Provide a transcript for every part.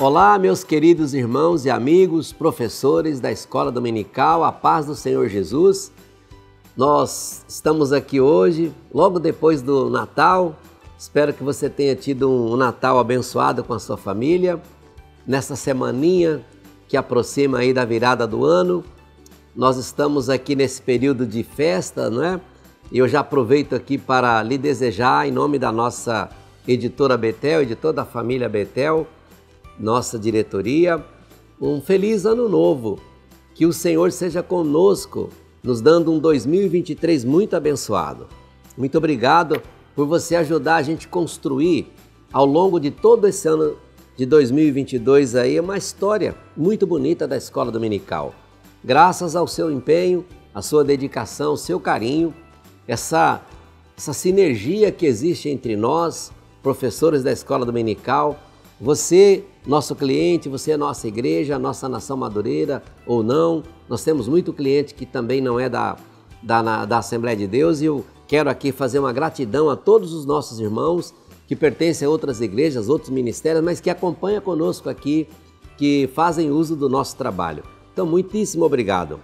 Olá, meus queridos irmãos e amigos, professores da Escola Dominical, a paz do Senhor Jesus. Nós estamos aqui hoje, logo depois do Natal. Espero que você tenha tido um Natal abençoado com a sua família. Nessa semaninha que aproxima aí da virada do ano, nós estamos aqui nesse período de festa, não é? E eu já aproveito aqui para lhe desejar, em nome da nossa editora Betel e de toda a família Betel, nossa diretoria, um feliz ano novo. Que o Senhor seja conosco, nos dando um 2023 muito abençoado. Muito obrigado por você ajudar a gente a construir ao longo de todo esse ano de 2022 aí uma história muito bonita da Escola Dominical. Graças ao seu empenho, a sua dedicação, o seu carinho, essa sinergia que existe entre nós, professores da Escola Dominical, você, nosso cliente, você é nossa igreja, nossa nação madureira ou não. Nós temos muito cliente que também não é da Assembleia de Deus e eu quero aqui fazer uma gratidão a todos os nossos irmãos que pertencem a outras igrejas, outros ministérios, mas que acompanham conosco aqui, que fazem uso do nosso trabalho. Então, muitíssimo obrigado.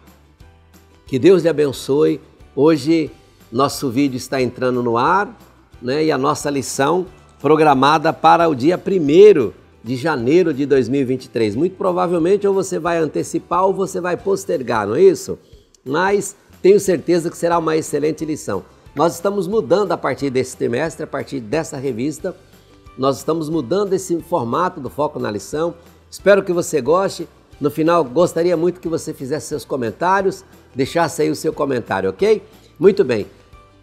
Que Deus lhe abençoe. Hoje, nosso vídeo está entrando no ar, né? E a nossa lição programada para o dia 1º de janeiro de 2023. Muito provavelmente ou você vai antecipar ou você vai postergar, não é isso? Mas tenho certeza que será uma excelente lição. Nós estamos mudando a partir desse trimestre, a partir dessa revista, nós estamos mudando esse formato do Foco na Lição. Espero que você goste. No final, gostaria muito que você fizesse seus comentários, deixasse aí o seu comentário, ok? Muito bem.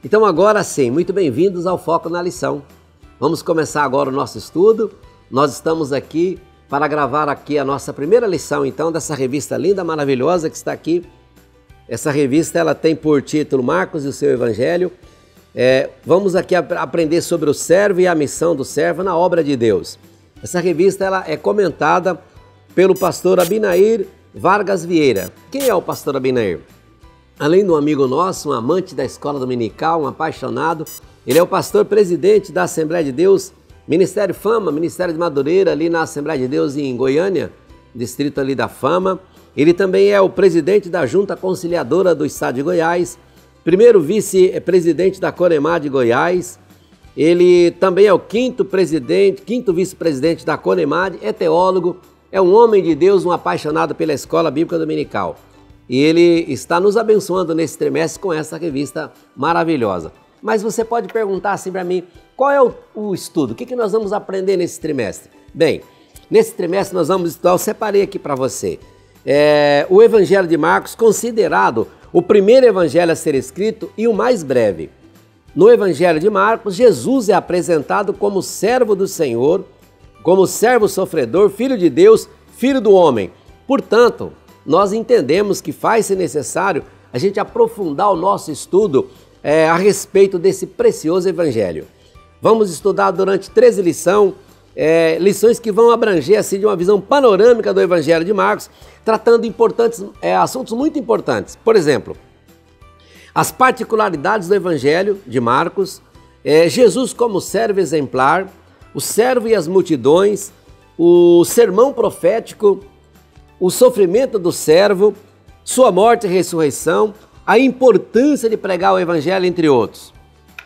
Então agora sim, muito bem-vindos ao Foco na Lição. Vamos começar agora o nosso estudo. Nós estamos aqui para gravar aqui a nossa primeira lição, então, dessa revista linda, maravilhosa que está aqui. Essa revista, ela tem por título Marcos e o seu Evangelho. Vamos aqui aprender sobre o servo e a missão do servo na obra de Deus. Essa revista, ela é comentada pelo pastor Abinair Vargas Vieira. Quem é o pastor Abinair? Além de um amigo nosso, um amante da Escola Dominical, um apaixonado, ele é o pastor presidente da Assembleia de Deus, Ministério Fama, Ministério de Madureira, ali na Assembleia de Deus em Goiânia, distrito ali da Fama. Ele também é o presidente da Junta Conciliadora do Estado de Goiás, primeiro vice-presidente da Conemad de Goiás. Ele também é o quinto vice-presidente da Conemad, é teólogo, é um homem de Deus, um apaixonado pela Escola Bíblica Dominical. E ele está nos abençoando nesse trimestre com essa revista maravilhosa. Mas você pode perguntar assim para mim, qual é o estudo? O que nós vamos aprender nesse trimestre? Bem, nesse trimestre nós vamos estudar, eu separei aqui para você, o Evangelho de Marcos, considerado o primeiro evangelho a ser escrito e o mais breve. No Evangelho de Marcos, Jesus é apresentado como servo do Senhor, como servo sofredor, filho de Deus, filho do homem. Portanto, nós entendemos que faz-se necessário a gente aprofundar o nosso estudo a respeito desse precioso evangelho. Vamos estudar durante 13 lições que vão abranger assim de uma visão panorâmica do Evangelho de Marcos, tratando assuntos muito importantes. Por exemplo, as particularidades do Evangelho de Marcos, Jesus como servo exemplar, o servo e as multidões, o sermão profético, o sofrimento do servo, sua morte e ressurreição, a importância de pregar o Evangelho, entre outros.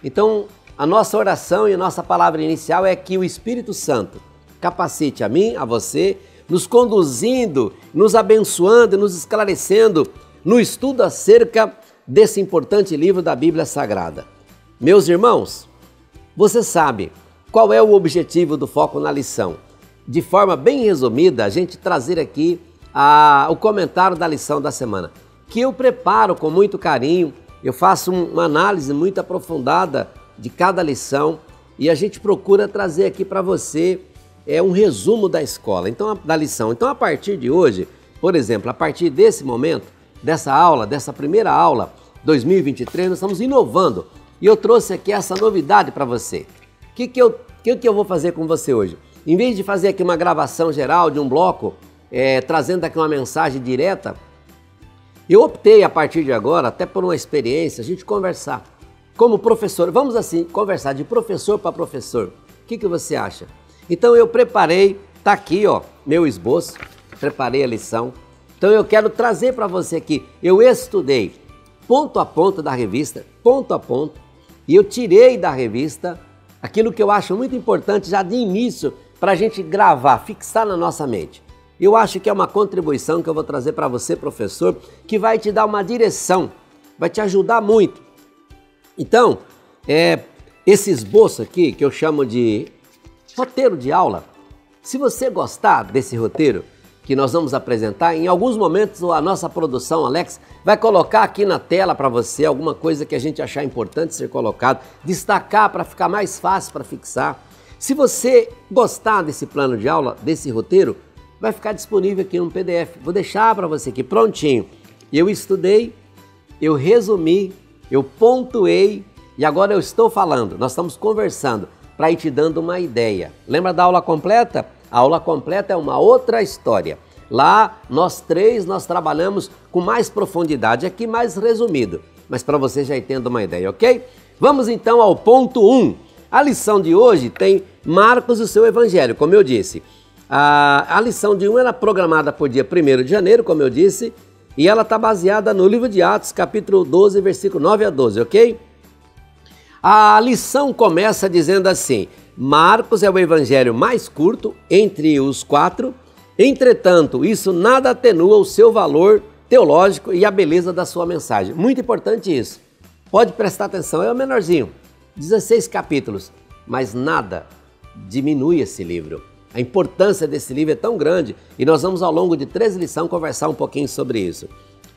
Então, a nossa oração e a nossa palavra inicial é que o Espírito Santo capacite a mim, a você, nos conduzindo, nos abençoando e nos esclarecendo no estudo acerca desse importante livro da Bíblia Sagrada. Meus irmãos, você sabe qual é o objetivo do Foco na Lição? De forma bem resumida, a gente trazer aqui o comentário da lição da semana, que eu preparo com muito carinho, eu faço uma análise muito aprofundada de cada lição e a gente procura trazer aqui para você um resumo da escola, da lição. Então, a partir de hoje, por exemplo, a partir desse momento, dessa primeira aula 2023, nós estamos inovando e eu trouxe aqui essa novidade para você. O que eu vou fazer com você hoje? Em vez de fazer aqui uma gravação geral de um bloco, trazendo aqui uma mensagem direta, eu optei a partir de agora, até por uma experiência, a gente conversar como professor. Vamos assim, conversar de professor para professor. O que você acha? Então eu preparei Tá aqui, ó, meu esboço, preparei a lição. Então eu quero trazer para você aqui, eu estudei ponto a ponto da revista, ponto a ponto, e eu tirei da revista aquilo que eu acho muito importante já de início para a gente gravar, fixar na nossa mente. Eu acho que é uma contribuição que eu vou trazer para você, professor, que vai te dar uma direção, vai te ajudar muito. Então, esse esboço aqui, que eu chamo de roteiro de aula, se você gostar desse roteiro que nós vamos apresentar, em alguns momentos a nossa produção, Alex, vai colocar aqui na tela para você alguma coisa que a gente achar importante ser colocado, destacar para ficar mais fácil para fixar. Se você gostar desse plano de aula, desse roteiro, vai ficar disponível aqui no PDF. Vou deixar para você aqui prontinho. Eu estudei, eu resumi, eu pontuei e agora eu estou falando. Nós estamos conversando para ir te dando uma ideia. Lembra da aula completa? A aula completa é uma outra história. Lá, nós trabalhamos com mais profundidade, aqui mais resumido, mas para você já ir tendo uma ideia, ok? Vamos então ao ponto 1. A lição de hoje tem Marcos e o seu evangelho, como eu disse. A lição de 1 era programada para o dia 1º de janeiro, como eu disse, e ela está baseada no livro de Atos, capítulo 12, versículo 9 a 12, ok? A lição começa dizendo assim: Marcos é o evangelho mais curto entre os 4, entretanto, isso nada atenua o seu valor teológico e a beleza da sua mensagem. Muito importante isso. Pode prestar atenção, é o menorzinho, 16 capítulos, mas nada diminui esse livro. A importância desse livro é tão grande e nós vamos ao longo de 3 lições conversar um pouquinho sobre isso.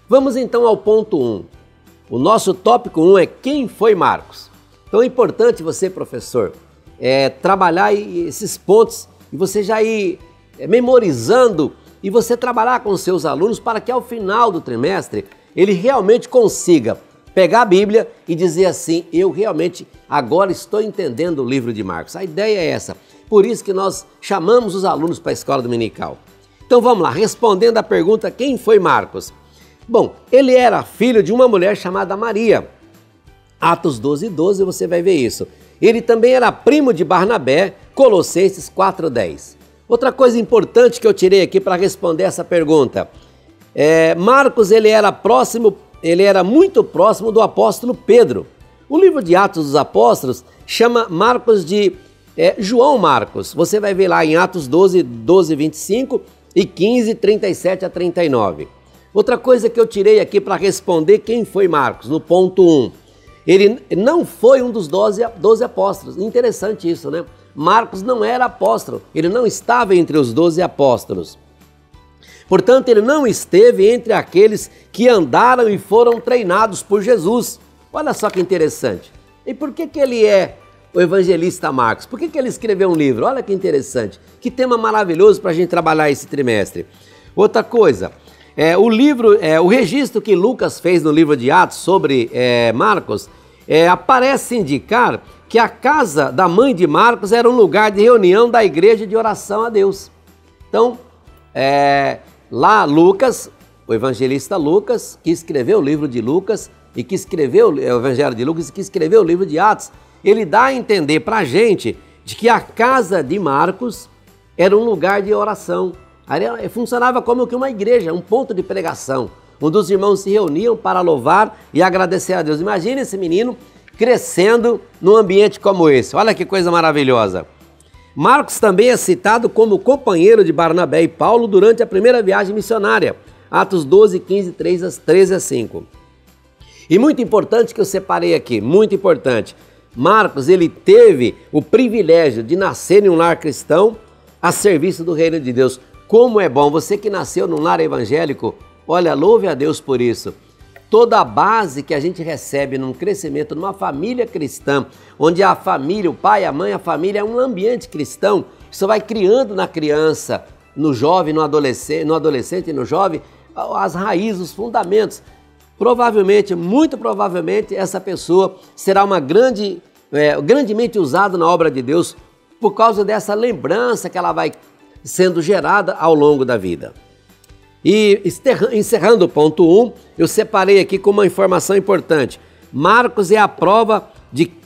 Vamos então ao ponto 1. O nosso tópico 1 é quem foi Marcos. Então é importante você, professor, trabalhar esses pontos e você já ir memorizando e você trabalhar com os seus alunos para que ao final do trimestre ele realmente consiga pegar a Bíblia e dizer assim: eu realmente agora estou entendendo o livro de Marcos. A ideia é essa, por isso que nós chamamos os alunos para a escola dominical. Então vamos lá, respondendo à pergunta quem foi Marcos? Bom, ele era filho de uma mulher chamada Maria. Atos 12, 12 você vai ver isso. Ele também era primo de Barnabé, Colossenses 4:10. Outra coisa importante que eu tirei aqui para responder essa pergunta. Marcos, ele era muito próximo do apóstolo Pedro. O livro de Atos dos Apóstolos chama Marcos de João Marcos. Você vai ver lá em Atos 12, 12, 25 e 15, 37 a 39. Outra coisa que eu tirei aqui para responder quem foi Marcos, no ponto 1. Ele não foi um dos 12 apóstolos. Interessante isso, né? Marcos não era apóstolo, ele não estava entre os 12 apóstolos. Portanto, ele não esteve entre aqueles que andaram e foram treinados por Jesus. Olha só que interessante. E por que ele é o evangelista Marcos? Por que ele escreveu um livro? Olha que interessante. Que tema maravilhoso para a gente trabalhar esse trimestre. Outra coisa, o registro que Lucas fez no livro de Atos sobre Marcos aparece indicar que a casa da mãe de Marcos era um lugar de reunião da igreja de oração a Deus. Então, lá Lucas, o evangelista Lucas, que escreveu o livro de Lucas e que escreveu o evangelho de Lucas e que escreveu o livro de Atos, ele dá a entender para a gente de que a casa de Marcos era um lugar de oração. Funcionava como que uma igreja, um ponto de pregação, onde os irmãos se reuniam para louvar e agradecer a Deus. Imagina esse menino crescendo num ambiente como esse. Olha que coisa maravilhosa. Marcos também é citado como companheiro de Barnabé e Paulo durante a primeira viagem missionária, Atos 12, 15, 13 a 5. E muito importante que eu separei aqui, muito importante, Marcos, ele teve o privilégio de nascer em um lar cristão a serviço do reino de Deus. Como é bom, você que nasceu num lar evangélico, olha, louve a Deus por isso. Toda a base que a gente recebe num crescimento, numa família cristã, onde a família, o pai, a mãe, a família é um ambiente cristão, isso vai criando na criança, no jovem, no adolescente e no jovem, as raízes, os fundamentos. Provavelmente, muito provavelmente, essa pessoa será grandemente usada na obra de Deus por causa dessa lembrança que ela vai sendo gerada ao longo da vida. E encerrando o ponto 1, eu separei aqui com uma informação importante. Marcos é a prova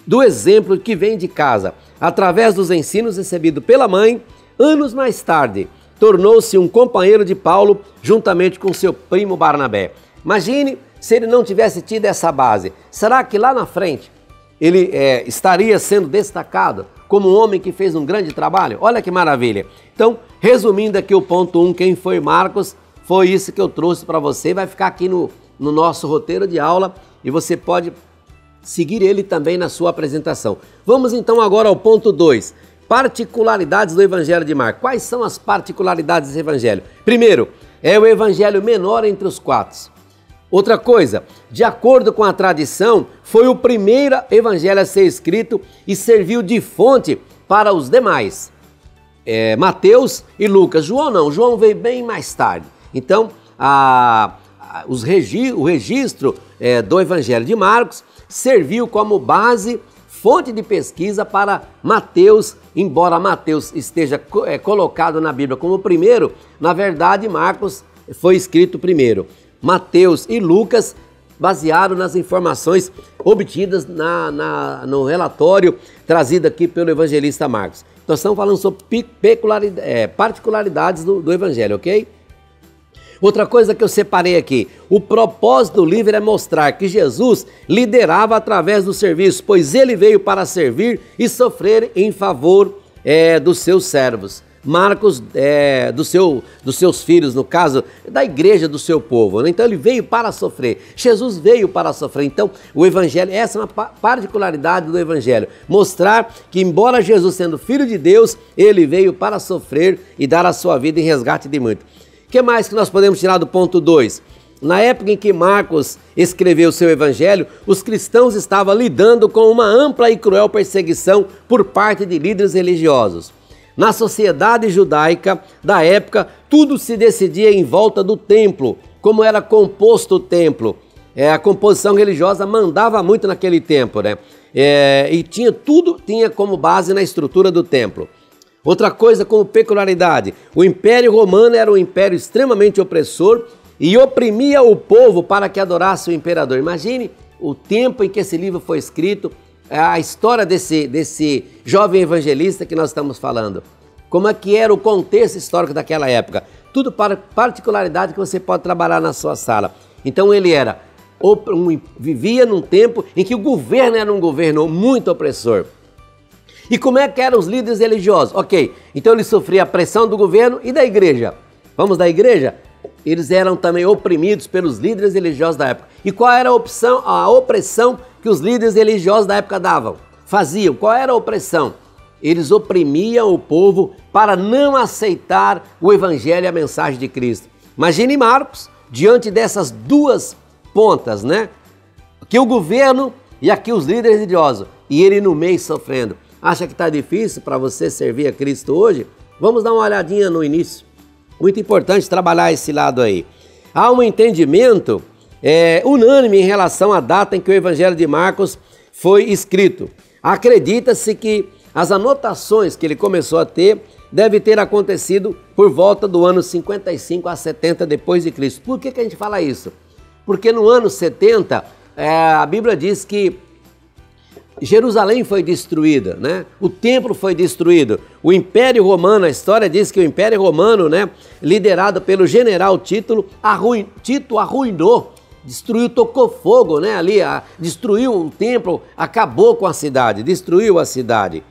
do exemplo que vem de casa. Através dos ensinos recebidos pela mãe, anos mais tarde, tornou-se um companheiro de Paulo juntamente com seu primo Barnabé. Imagine se ele não tivesse tido essa base. Será que lá na frente ele estaria sendo destacado como um homem que fez um grande trabalho? Olha que maravilha! Então, resumindo aqui o ponto 1, quem foi Marcos, foi isso que eu trouxe para você. Vai ficar aqui no nosso roteiro de aula e você pode seguir ele também na sua apresentação. Vamos então agora ao ponto 2, particularidades do Evangelho de Marcos. Quais são as particularidades desse Evangelho? Primeiro, é o Evangelho menor entre os 4. Outra coisa, de acordo com a tradição, foi o primeiro evangelho a ser escrito e serviu de fonte para os demais. Mateus e Lucas. João não, João veio bem mais tarde. Então, o registro do Evangelho de Marcos serviu como base, fonte de pesquisa para Mateus. Embora Mateus esteja colocado na Bíblia como o primeiro, na verdade Marcos foi escrito primeiro. Mateus e Lucas basearam nas informações obtidas no relatório trazido aqui pelo evangelista Marcos. Então estamos falando sobre particularidades do Evangelho, ok? Outra coisa que eu separei aqui, o propósito do livro é mostrar que Jesus liderava através do serviço, pois ele veio para servir e sofrer em favor dos seus servos. Marcos, dos seus filhos, no caso, da igreja do seu povo, né? Então ele veio para sofrer, Jesus veio para sofrer. Então o Evangelho, essa é uma particularidade do Evangelho, mostrar que embora Jesus sendo filho de Deus, ele veio para sofrer e dar a sua vida em resgate de muitos. O que mais que nós podemos tirar do ponto 2? Na época em que Marcos escreveu seu evangelho, os cristãos estavam lidando com uma ampla e cruel perseguição por parte de líderes religiosos. Na sociedade judaica da época, tudo se decidia em volta do templo, como era composto o templo. A composição religiosa mandava muito naquele tempo, né? E tudo tinha como base na estrutura do templo. Outra coisa como peculiaridade, o Império Romano era um império extremamente opressor e oprimia o povo para que adorasse o imperador. Imagine o tempo em que esse livro foi escrito, a história desse jovem evangelista que nós estamos falando. Como é que era o contexto histórico daquela época. Tudo para particularidade que você pode trabalhar na sua sala. Então ele vivia num tempo em que o governo era um governo muito opressor. E como é que eram os líderes religiosos? Ok, então ele sofria a pressão do governo e da igreja. Vamos da igreja? Eles eram também oprimidos pelos líderes religiosos da época. E qual era a opressão que os líderes religiosos da época faziam? Qual era a opressão? Eles oprimiam o povo para não aceitar o evangelho e a mensagem de Cristo. Imagine Marcos, diante dessas duas pontas, né? Aqui o governo e aqui os líderes religiosos. E ele no meio sofrendo. Acha que está difícil para você servir a Cristo hoje? Vamos dar uma olhadinha no início. Muito importante trabalhar esse lado aí. Há um entendimento unânime em relação à data em que o Evangelho de Marcos foi escrito. Acredita-se que as anotações que ele começou a ter devem ter acontecido por volta do ano 55 a 70 depois de Cristo. Por que a gente fala isso? Porque no ano 70, a Bíblia diz que Jerusalém foi destruída, né? O templo foi destruído. O Império Romano, a história diz que o Império Romano, né, liderado pelo general Tito arruinou, destruiu, tocou fogo, né, destruiu o templo, acabou com a cidade, destruiu a cidade.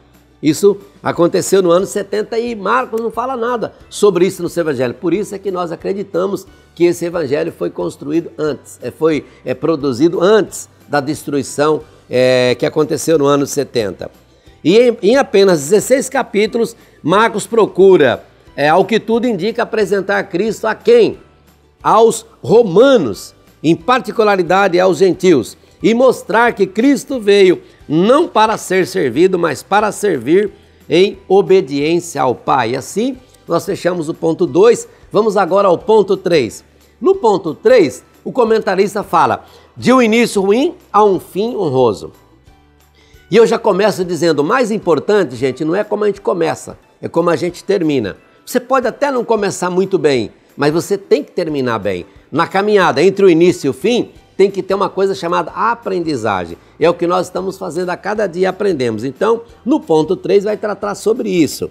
Isso aconteceu no ano 70 e Marcos não fala nada sobre isso no seu evangelho. Por isso é que nós acreditamos que esse evangelho foi construído antes, foi produzido antes da destruição que aconteceu no ano 70. E em apenas 16 capítulos, Marcos procura, ao que tudo indica, apresentar Cristo a quem? Aos romanos, em particularidade aos gentios, e mostrar que Cristo veio não para ser servido, mas para servir em obediência ao Pai. E assim, nós fechamos o ponto 2, vamos agora ao ponto 3. No ponto 3, o comentarista fala de um início ruim a um fim honroso. E eu já começo dizendo, o mais importante, gente, não é como a gente começa, é como a gente termina. Você pode até não começar muito bem, mas você tem que terminar bem. Na caminhada entre o início e o fim, tem que ter uma coisa chamada aprendizagem. É o que nós estamos fazendo a cada dia, aprendemos. Então, no ponto 3 vai tratar sobre isso.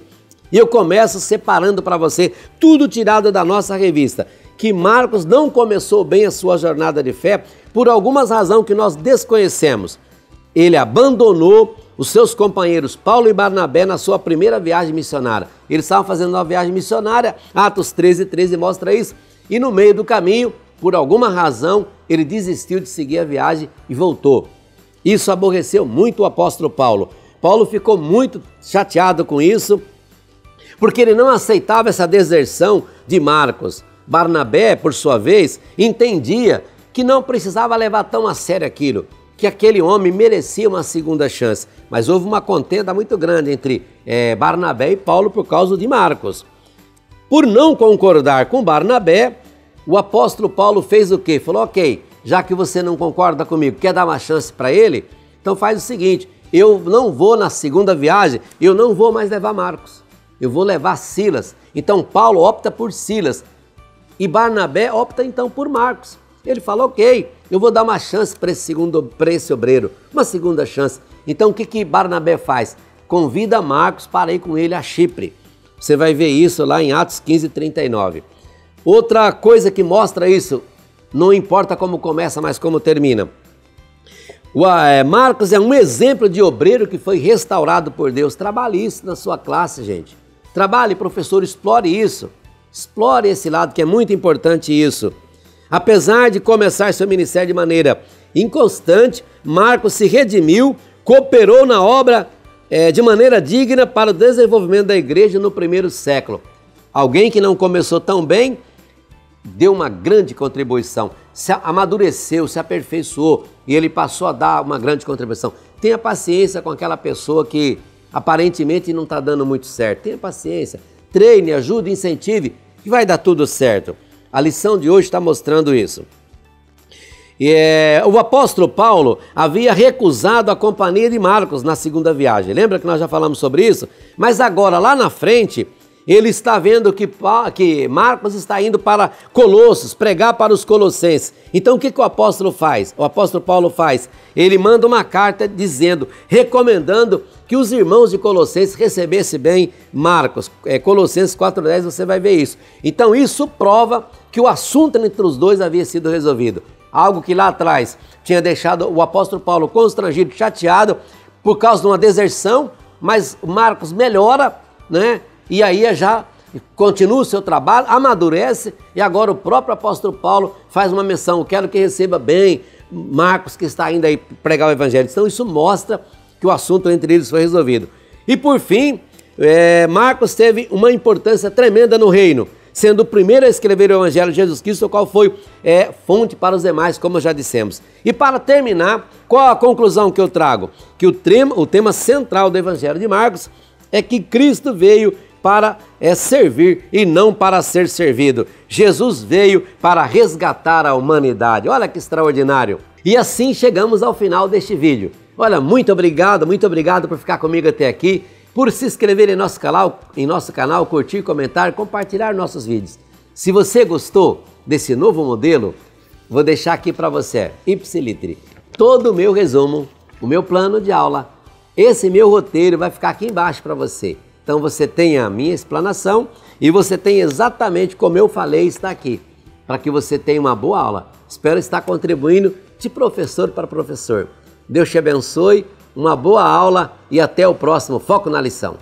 E eu começo separando para você tudo tirado da nossa revista, que Marcos não começou bem a sua jornada de fé por algumas razões que nós desconhecemos. Ele abandonou os seus companheiros Paulo e Barnabé na sua primeira viagem missionária. Eles estavam fazendo uma viagem missionária, Atos 13:13 mostra isso, e no meio do caminho, por alguma razão, ele desistiu de seguir a viagem e voltou. Isso aborreceu muito o apóstolo Paulo. Paulo ficou muito chateado com isso, porque ele não aceitava essa deserção de Marcos. Barnabé, por sua vez, entendia que não precisava levar tão a sério aquilo, que aquele homem merecia uma segunda chance. Mas houve uma contenda muito grande entre Barnabé e Paulo por causa de Marcos. Por não concordar com Barnabé, o apóstolo Paulo fez o quê? Falou, ok, já que você não concorda comigo, quer dar uma chance para ele? Então faz o seguinte, eu não vou na segunda viagem, eu não vou mais levar Marcos, eu vou levar Silas. Então Paulo opta por Silas e Barnabé opta então por Marcos. Ele fala, ok, eu vou dar uma chance para esse obreiro, uma segunda chance. Então o que Barnabé faz? Convida Marcos para ir com ele a Chipre. Você vai ver isso lá em Atos 15:39. Outra coisa que mostra isso, não importa como começa, mas como termina. Marcos é um exemplo de obreiro que foi restaurado por Deus. Trabalhe isso na sua classe, gente. Trabalhe, professor, explore isso. Explore esse lado que é muito importante isso. Apesar de começar seu ministério de maneira inconstante, Marcos se redimiu, cooperou na obra de maneira digna para o desenvolvimento da igreja no primeiro século. Alguém que não começou tão bem, deu uma grande contribuição, se amadureceu, se aperfeiçoou e ele passou a dar uma grande contribuição. Tenha paciência com aquela pessoa que aparentemente não está dando muito certo. Tenha paciência, treine, ajude, incentive, que vai dar tudo certo. A lição de hoje está mostrando isso. O apóstolo Paulo havia recusado a companhia de Marcos na segunda viagem. Lembra que nós já falamos sobre isso? Mas agora, lá na frente, ele está vendo que Marcos está indo para Colossos, pregar para os colossenses. Então o que o apóstolo faz? O apóstolo Paulo faz? Ele manda uma carta dizendo, recomendando que os irmãos de Colossenses recebessem bem Marcos. Colossenses 4:10 você vai ver isso. Então isso prova que o assunto entre os dois havia sido resolvido. Algo que lá atrás tinha deixado o apóstolo Paulo constrangido, chateado por causa de uma deserção, mas Marcos melhora, né? E aí já continua o seu trabalho, amadurece e agora o próprio apóstolo Paulo faz uma menção, quero que receba bem Marcos que está indo aí pregar o evangelho. Então isso mostra que o assunto entre eles foi resolvido. E por fim, Marcos teve uma importância tremenda no reino, sendo o primeiro a escrever o evangelho de Jesus Cristo, o qual foi fonte para os demais, como já dissemos. E para terminar, qual a conclusão que eu trago? Que o tema central do evangelho de Marcos é que Cristo veio para servir e não para ser servido. Jesus veio para resgatar a humanidade. Olha que extraordinário! E assim chegamos ao final deste vídeo. Olha, muito obrigado por ficar comigo até aqui, por se inscrever em nosso canal, curtir, comentar, compartilhar nossos vídeos. Se você gostou desse novo modelo, vou deixar aqui para você, ipsilitri, todo o meu resumo, o meu plano de aula, esse meu roteiro vai ficar aqui embaixo para você. Então você tem a minha explanação e você tem exatamente como eu falei, está aqui, para que você tenha uma boa aula. Espero estar contribuindo de professor para professor. Deus te abençoe, uma boa aula e até o próximo Foco na Lição.